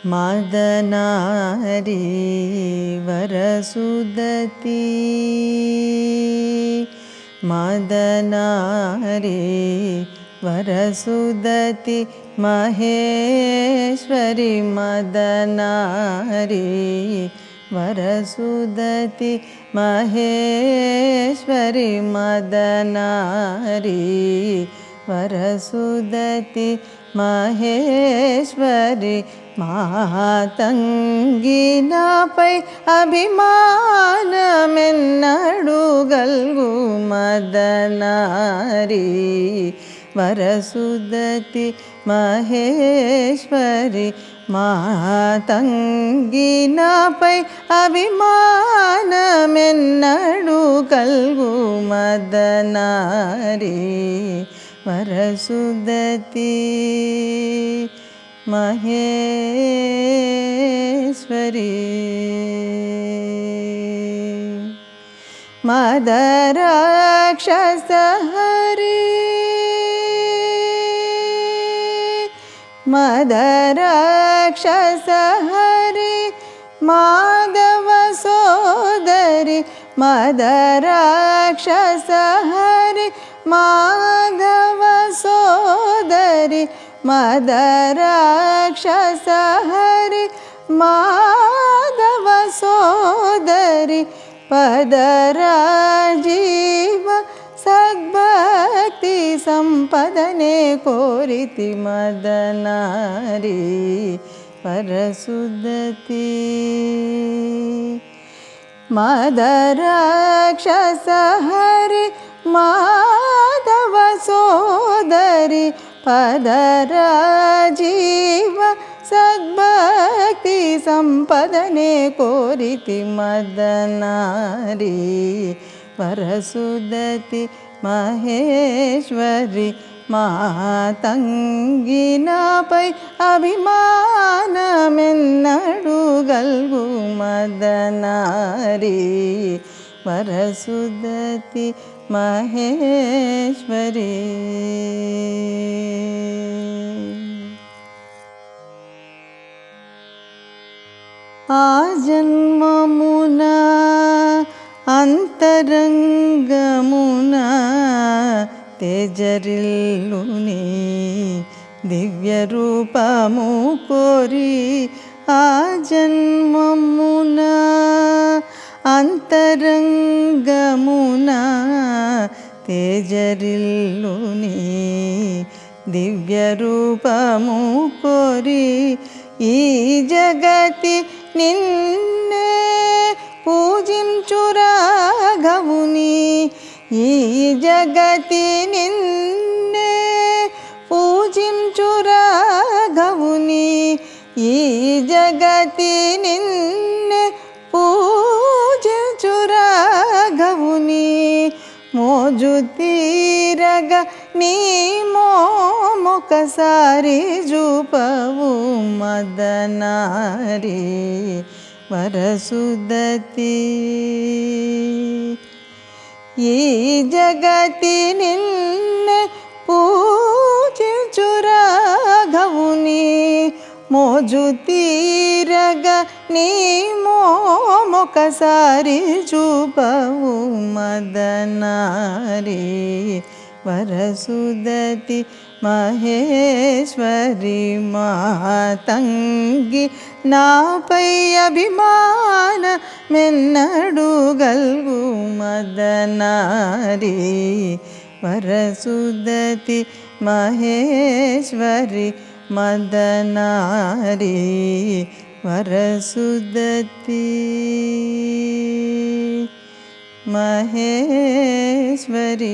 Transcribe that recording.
मदनारी वरसुदती मदनारी वरसुदती महेश्वरी मदनारी वरसुदती महेश्वरी मदनारी वरसुदती महेश्वरी मातंगी नापै अभिमानमेन्नडु गल्गु मदनारी वरसुदती महेश्वरी मातंगी नापै अभिमानमेन्नडु गल्गु मदनारी वरसुदती महेश्वरी मदराक्षसहरी मदराक्षसहरी माधव सोदरी मदराक्षसहरी माधव सोदरी मदराक्षसहरी माधव सोदरी पदराजीव सद्भक्ति संपदने कोरिति मदनारी वरसुदती मदराक्षसहरी माधव सोदरी पदराजीव सद्भक्ति संपदने कोरिति मदनारी वरसुदती महेश्वरी मातंगी नापै अभिमानमेन्नडु गल्गु मदनारी वरसुदती महेश्वरी आ जन्ममुना अंतरंगमुना तेजरिल्लुनी दिव्य रूपमु कोरी आ जन्ममुना अंतरंगमुना तेजरिल्लुनी दिव्य रूपमु कोरी ఈ జగతి నిన్నే పూజించు రాఘవుని ఈ జగతి నిన్నే పూజించు రాఘవుని ఈ జగతి నిన్నే పూజించు రాఘవుని మోజు తీరగ నీ మోమొకసారి చూపవు మదనారి వరసుదతి ఈ జగతి నిన్నే పూజించు రాఘవుని మోజు తీరగ నీ మోమొకసారి చూపవు మదనారి వరసుదతి మహేశ్వరి మాతంగి నాపై అభిమానమెన్నడు గల్గు మదనారి వరసుదతి మహేశ్వరి మదనారి వరసుదతి మహేశ్వరి